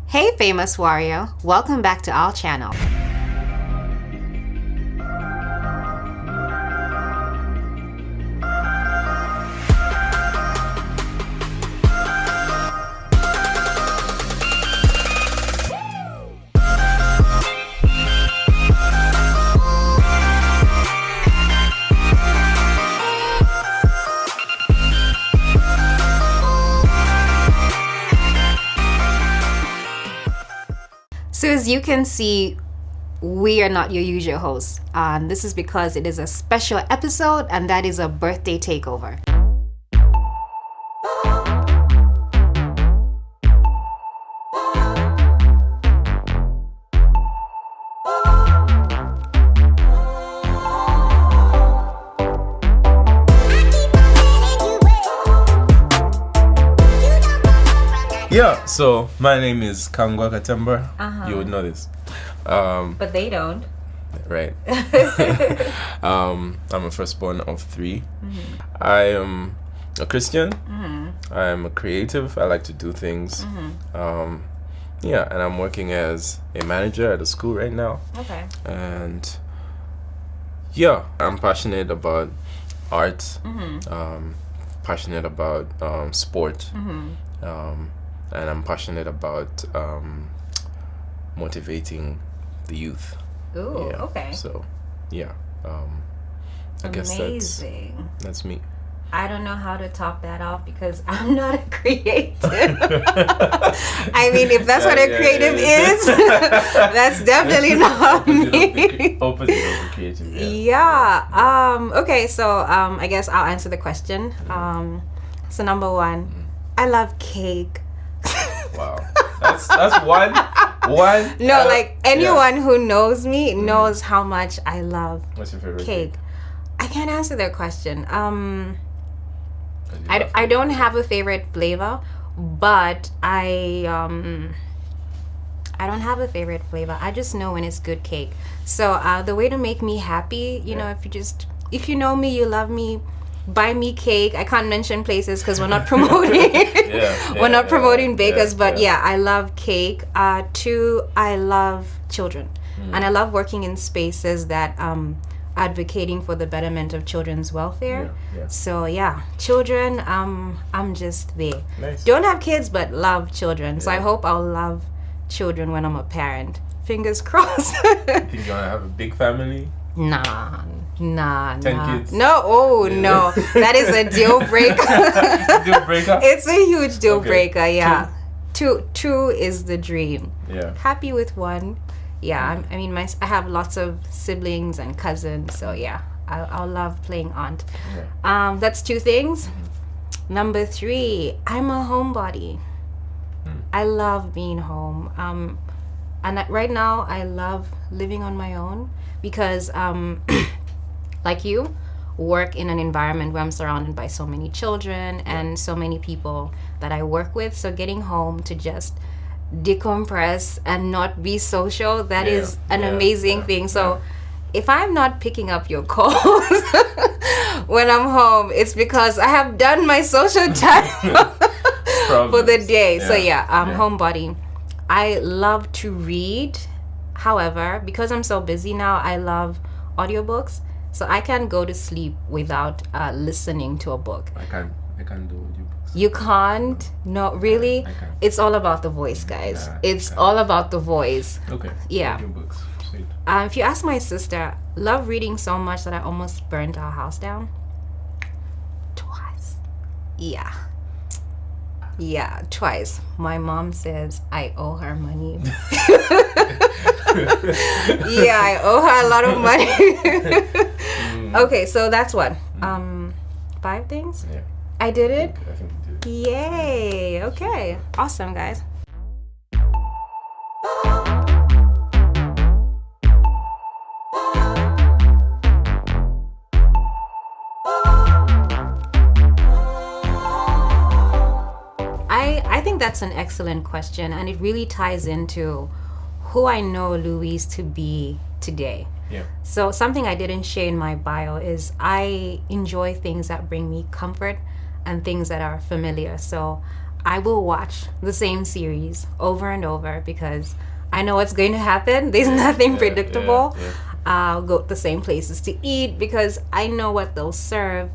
Hey famous warrior, welcome back to our channel. So as you can see, we are not your usual hosts. This is because it is a special episode, and that is a birthday takeover. Yeah, so my name is Kangwa Katemba. You would know this. But they don't. Right. I'm a firstborn of 3. I am a Christian. I am a creative. I like to do things. Yeah, and I'm working as a manager at a school right now. Okay. And yeah, I'm passionate about art. Passionate about sport. And I'm passionate about motivating the youth. Ooh, yeah. okay. So, yeah. I guess that's me. I don't know how to top that off because I'm not a creative. I mean, if that's what a creative is, that's definitely not me. Opposite of creative. Yeah. Okay, so I guess I'll answer the question. So number 1, I love cake. Wow, that's one. No, like anyone who knows me knows how much I love. What's your favorite cake? I can't answer that question. I don't have a favorite flavor, but I don't have a favorite flavor. I just know when it's good cake. So the way to make me happy, you know, if you know me, you love me, buy me cake. I can't mention places because we're not promoting. We're not promoting bakers, but yeah, I love cake. 2, I love children, and I love working in spaces that advocating for the betterment of children's welfare. So yeah, children. I'm just there. Nice. Don't have kids, but love children. So I hope I'll love children when I'm a parent. Fingers crossed. Think you wanna have a big family? Nah. 10 kids? No, no. That is a deal breaker. Deal breaker? It's a huge deal breaker, yeah. 2 is the dream. Yeah. Happy with 1. Yeah, I mean, I have lots of siblings and cousins, so yeah, I'll love playing aunt. That's 2 things. Number 3, I'm a homebody. I love being home. And right now, I love living on my own because like you, work in an environment where I'm surrounded by so many children and so many people that I work with. So getting home to just decompress and not be social, that is an amazing thing. So if I'm not picking up your calls when I'm home, it's because I have done my social time for the day. So I'm homebody. I love to read. However, because I'm so busy now, I love audiobooks. So I can't go to sleep without listening to a book. I can't do audiobooks. You can't? No, really? I can't. It's all about the voice, guys. It's all about the voice. Okay. Yeah. Audiobooks. Sweet. If you ask my sister, love reading so much that I almost burnt our house down. Twice. Yeah, twice. My mom says I owe her money. Yeah, I owe her a lot of money. Okay, so that's what. 5 things? Yeah. I did it? I think you did. Yay. Okay. Awesome, guys. I think that's an excellent question, and it really ties into who I know Louise to be today. Yeah. So something I didn't share in my bio is I enjoy things that bring me comfort and things that are familiar. So I will watch the same series over and over because I know what's going to happen. There's nothing predictable. I'll go to the same places to eat because I know what they'll serve.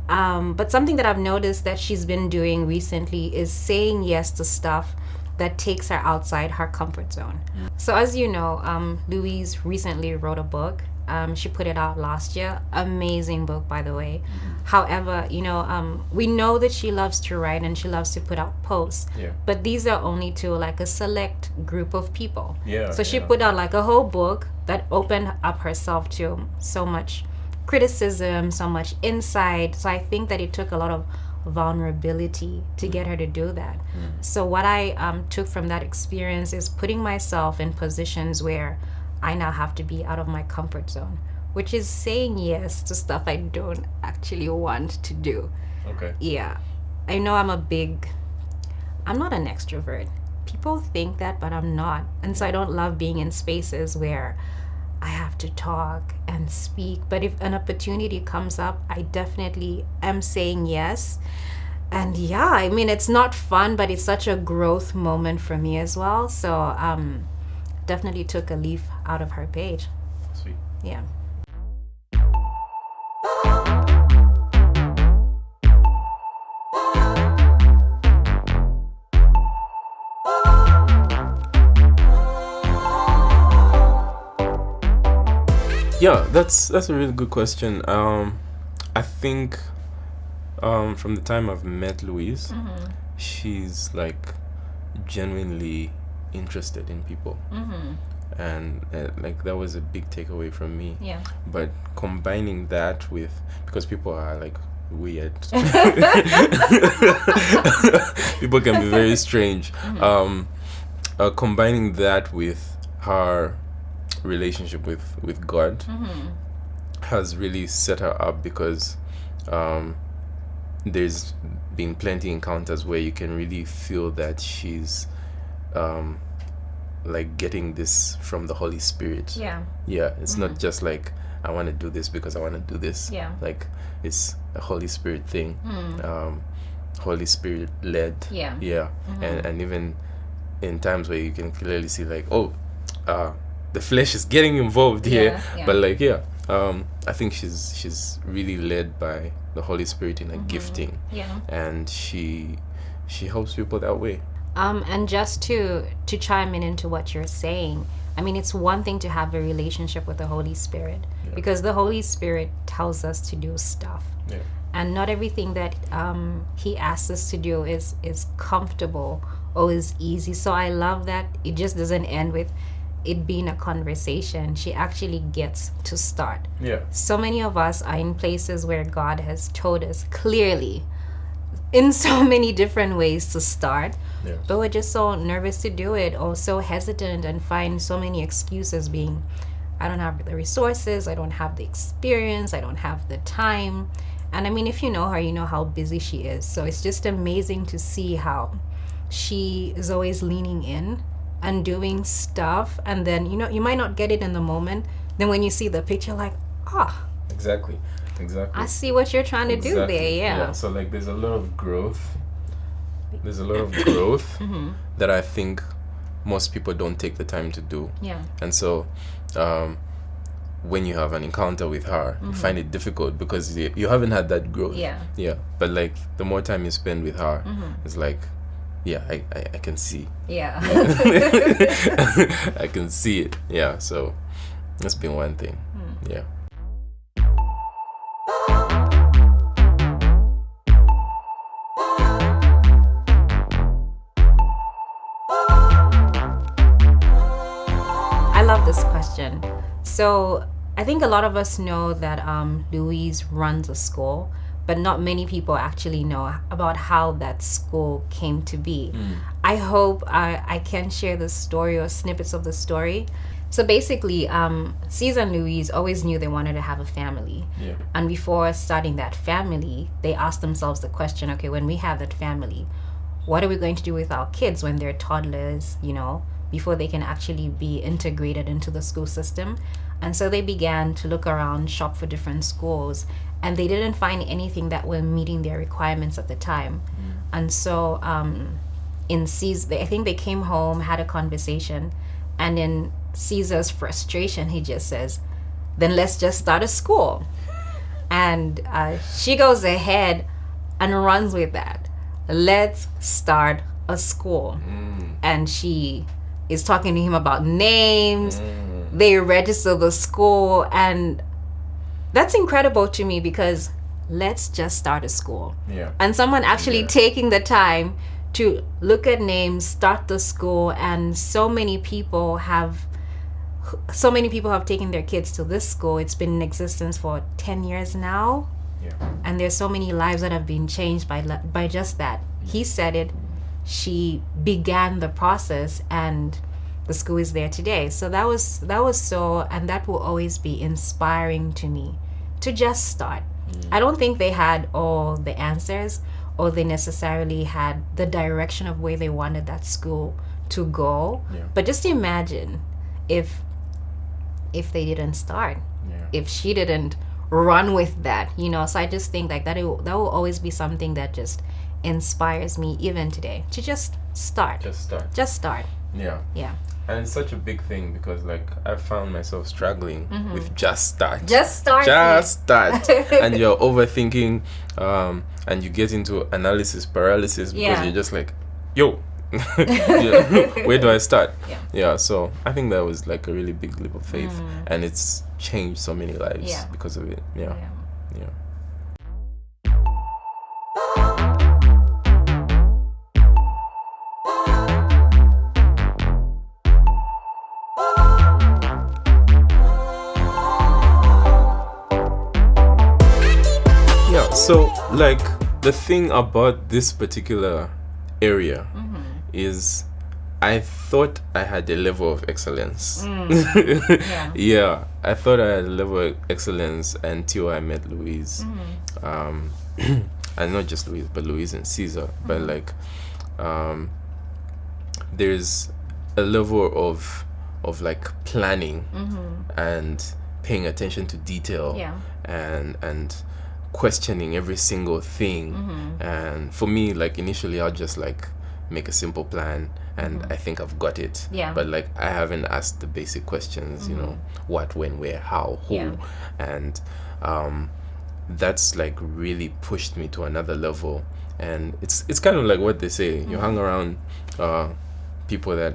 But something that I've noticed that she's been doing recently is saying yes to stuff that takes her outside her comfort zone. So as you know, Louise recently wrote a book. She put it out last year. Amazing book, by the way. However, we know that she loves to write and she loves to put out posts. But these are only to like a select group of people. So she put out like a whole book that opened up herself to so much criticism, so much insight. So I think that it took a lot of vulnerability to get her to do that. So what I took from that experience is putting myself in positions where I now have to be out of my comfort zone, which is saying yes to stuff I don't actually want to do. Yeah. I know I'm not an extrovert. People think that, but I'm not. And so I don't love being in spaces where I have to talk and speak. But if an opportunity comes up, I definitely am saying yes. And yeah, I mean, it's not fun, but it's such a growth moment for me as well. So definitely took a leaf out of her page. Sweet. Yeah. Yeah, that's a really good question. I think from the time I've met Louise, she's like genuinely interested in people. And like that was a big takeaway from me. But combining that with, because people are like weird, people can be very strange. Combining that with her relationship with God has really set her up, because there's been plenty encounters where you can really feel that she's like getting this from the Holy Spirit. It's not just like I want to do this because I want to do this. Like it's a Holy Spirit thing. Holy Spirit led. And even in times where you can clearly see like, the flesh is getting involved here. But like I think she's really led by the Holy Spirit in a gifting. And she helps people that way. And just to chime in into what you're saying, I mean, it's one thing to have a relationship with the Holy Spirit, because the Holy Spirit tells us to do stuff. And not everything that he asks us to do is comfortable or is easy. So I love that it just doesn't end with it being a conversation. She actually gets to start. So many of us are in places where God has told us clearly in so many different ways to start, but we're just so nervous to do it, or so hesitant, and find so many excuses, being I don't have the resources, I don't have the experience, I don't have the time. And I mean, if you know her, you know how busy she is. So it's just amazing to see how she is always leaning in and doing stuff, and then you might not get it in the moment, then when you see the picture, like, Exactly. I see what you're trying to do there. So like there's a lot of growth that I think most people don't take the time to do. And so when you have an encounter with her, you find it difficult because you haven't had that growth. But like the more time you spend with her, it's like I can see. I can see it. So that's been one thing. I love this question. So I think a lot of us know that Louise runs a school, but not many people actually know about how that school came to be. I hope I can share the story or snippets of the story. So basically, Cesar and Louise always knew they wanted to have a family. And before starting that family, they asked themselves the question, okay, when we have that family, what are we going to do with our kids when they're toddlers, before they can actually be integrated into the school system? And so they began to look around, shop for different schools, and they didn't find anything that were meeting their requirements at the time. And so in Caesar, I think they came home, had a conversation, and in Caesar's frustration, he just says, then let's just start a school. And she goes ahead and runs with that. Let's start a school. And she is talking to him about names. They register the school, and that's incredible to me, because let's just start a school. And someone actually taking the time to look at names, start the school, and so many people have taken their kids to this school. It's been in existence for 10 years now. And there's so many lives that have been changed by just that. He said it, she began the process, and the school is there today. So that was so, and that will always be inspiring to me, to just start. I don't think they had all the answers, or they necessarily had the direction of where they wanted that school to go. But just imagine if they didn't start, if she didn't run with that, So I just think like that will always be something that just inspires me even today, to just start. Yeah. And it's such a big thing, because like I found myself struggling with just start. And you're overthinking, and you get into analysis paralysis, because you're just like, yo, where do I start? So I think that was like a really big leap of faith, and it's changed so many lives because of it. So like the thing about this particular area is I thought I had a level of excellence. I thought I had a level of excellence until I met Louise. And not just Louise, but Louise and Caesar. But like there's a level of like planning and paying attention to detail and questioning every single thing. And for me, like initially I'll just like make a simple plan and I think I've got it, but like I haven't asked the basic questions, what, when, where, how, who, and that's like really pushed me to another level. And it's kind of like what they say, you hang around people that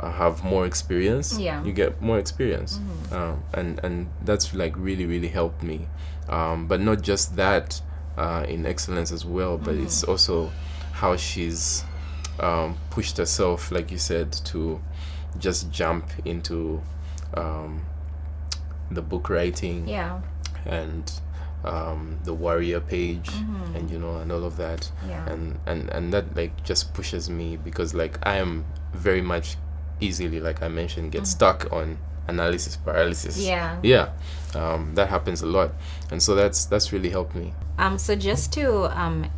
have more experience, you get more experience. And that's like really, really helped me. But not just that, in excellence as well, but it's also how she's pushed herself, like you said, to just jump into the book writing and the warrior page and and all of that, and that like just pushes me, because like I am very much easily, like I mentioned, get stuck on analysis paralysis. That happens a lot, and so that's really helped me. So just to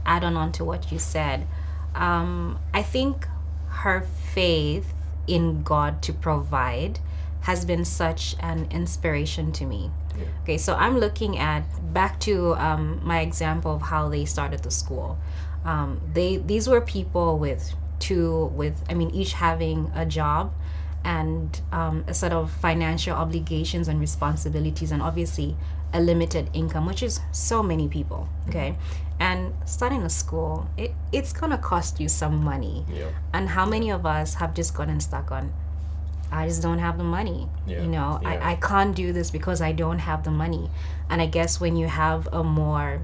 add on to what you said, I think her faith in God to provide has been such an inspiration to me. Okay, so I'm looking at back to my example of how they started the school. These were people each having a job and a set of financial obligations and responsibilities, and obviously a limited income, which is so many people. Okay, and starting a school, it's gonna cost you some money. And how many of us have just gotten stuck on, I just don't have the money. I can't do this because I don't have the money. And I guess when you have a more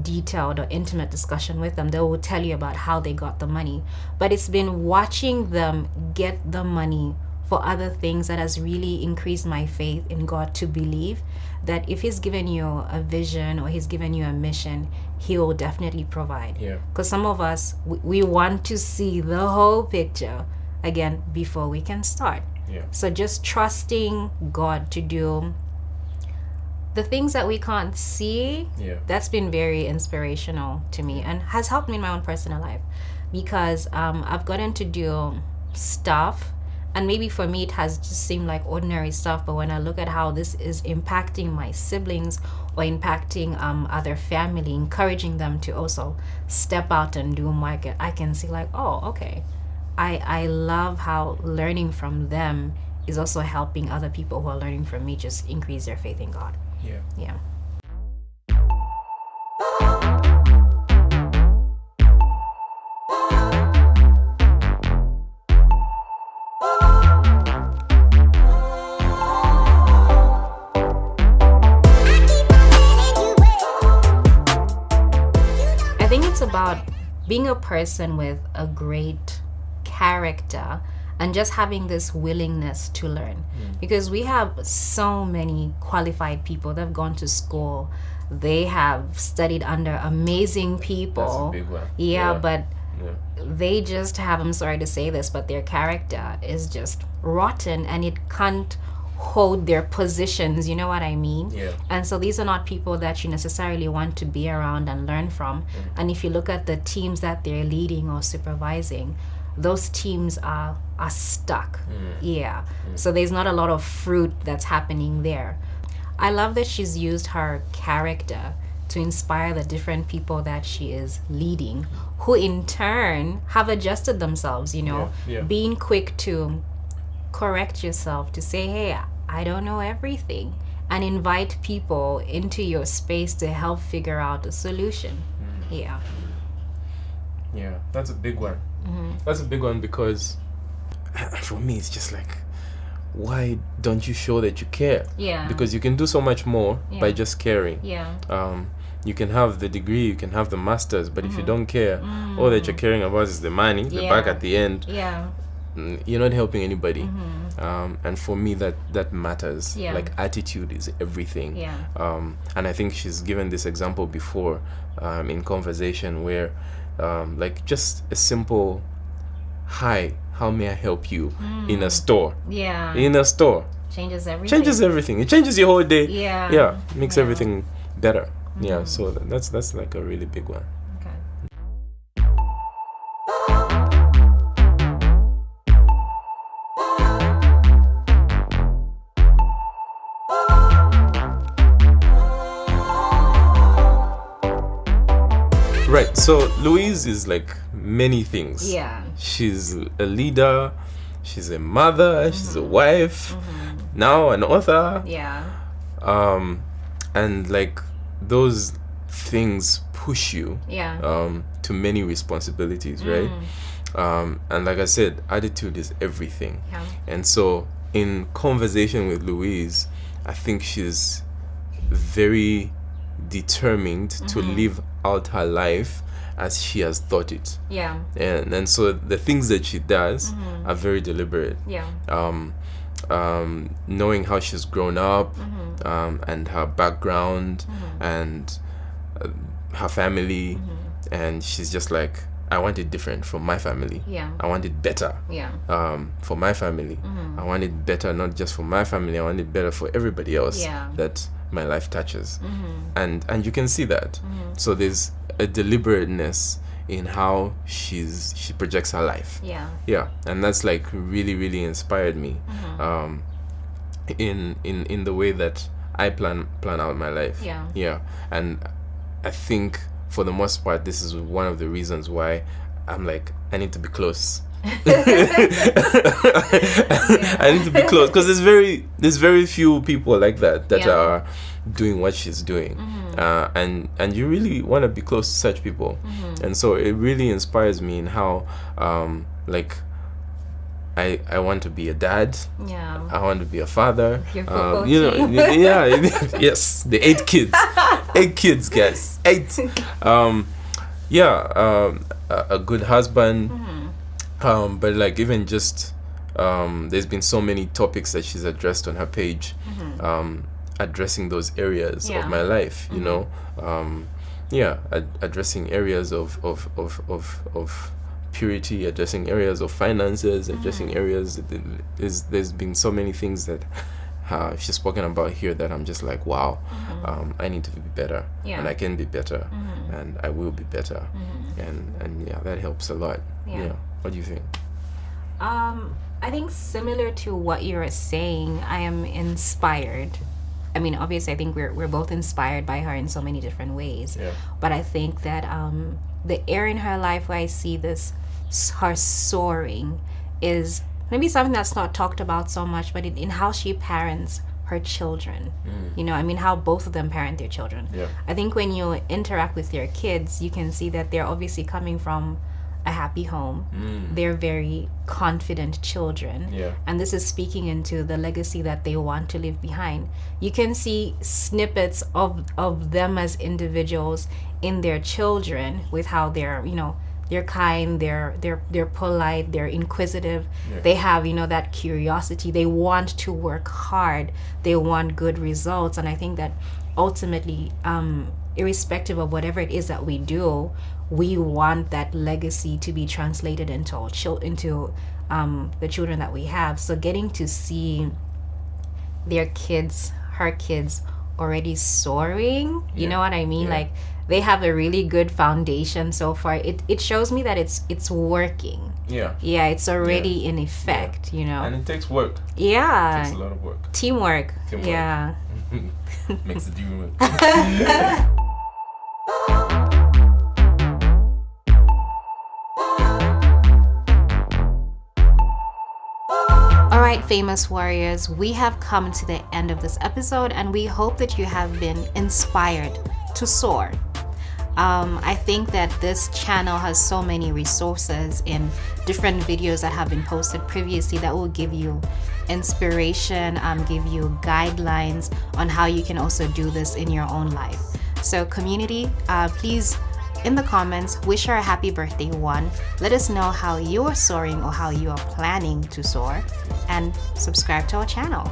detailed or intimate discussion with them, they will tell you about how they got the money. But it's been watching them get the money for other things that has really increased my faith in God, to believe that if he's given you a vision or he's given you a mission, he will definitely provide. Because some of us, we want to see the whole picture again before we can start. So just trusting God to do the things that we can't see, that's been very inspirational to me and has helped me in my own personal life, because I've gotten to do stuff And maybe for me it has just seemed like ordinary stuff, but when I look at how this is impacting my siblings or impacting other family, encouraging them to also step out and do more, I can see like, oh, okay, I love how learning from them is also helping other people who are learning from me just increase their faith in God. Yeah. I think it's about being a person with a great character and just having this willingness to learn, because we have so many qualified people that have gone to school, they have studied under amazing people. That's a big one. But they just have, I'm sorry to say this, but their character is just rotten and it can't hold their positions, you know what I mean? And so these are not people that you necessarily want to be around and learn from. And if you look at the teams that they're leading or supervising, those teams are stuck. So there's not a lot of fruit that's happening there. I love that she's used her character to inspire the different people that she is leading, who in turn have adjusted themselves, being quick to correct yourself, to say, hey, I don't know everything, and invite people into your space to help figure out a solution. Yeah, that's a big one. That's a big one, because for me it's just like, why don't you show that you care? Because you can do so much more by just caring. You can have the degree, you can have the masters, but if you don't care, all that you're caring about is the money, the back at the end, you're not helping anybody. And for me that matters. Like, attitude is everything. And I think she's given this example before in conversation where like just a simple hi, how may I help you, in a store. In a store changes everything. It changes your whole day. Makes everything better. So that's like a really big one. Right, so Louise is like many things. She's a leader, she's a mother, she's a wife, now an author. And like those things push you to many responsibilities, right? And like I said, attitude is everything. And so in conversation with Louise, I think she's very determined to live out her life as she has thought it. And so the things that she does are very deliberate. Knowing how she's grown up, and her background, and her family, and she's just like, I want it different from my family. I want it better for my family. I want it better not just for my family, I want it better for everybody else that my life touches. And you can see that. So there's a deliberateness in how she projects her life. And that's like really, really inspired me in the way that I plan out my life. And I think for the most part this is one of the reasons why I'm like, I need to be close. I need to be close, because there's very few people like that are doing what she's doing. And you really want to be close to such people. And so it really inspires me in how like I want to be a dad. I want to be a father. Yes, the 8 kids. 8 kids, guys. 8. A good husband. But like even just there's been so many topics that she's addressed on her page, addressing those areas of my life, addressing areas of purity, addressing areas of finances, addressing areas. There's been so many things that she's spoken about here that I'm just like, wow, I need to be better, and I can be better, and I will be better, and that helps a lot. What do you think? I think similar to what you're saying, I am inspired. I mean, obviously, I think we're both inspired by her in so many different ways. Yeah. But I think that the area in her life where I see this, her soaring, is maybe something that's not talked about so much, but in how she parents her children. You know, I mean, how both of them parent their children. Yeah. I think when you interact with your kids, you can see that they're obviously coming from a happy home. They're very confident children. Yeah. And this is speaking into the legacy that they want to leave behind. You can see snippets of them as individuals in their children with how they're, you know, they're kind, they're polite, they're inquisitive. Yeah. They have, you know, that curiosity. They want to work hard. They want good results. And I think that ultimately, irrespective of whatever it is that we do, we want that legacy to be translated into the children that we have. So getting to see their kids, her kids, already soaring, you know what I mean? Yeah. Like, they have a really good foundation so far. It shows me that it's working. Yeah. Yeah, it's already in effect, you know. And it takes work. Yeah. It takes a lot of work. Teamwork. Yeah. Makes the dream work. Alright, famous warriors, we have come to the end of this episode, and we hope that you have been inspired to soar. I think that this channel has so many resources in different videos that have been posted previously that will give you inspiration, give you guidelines on how you can also do this in your own life. So community, please, in the comments, wish her a happy birthday, one. Let us know how you are soaring or how you are planning to soar, and subscribe to our channel.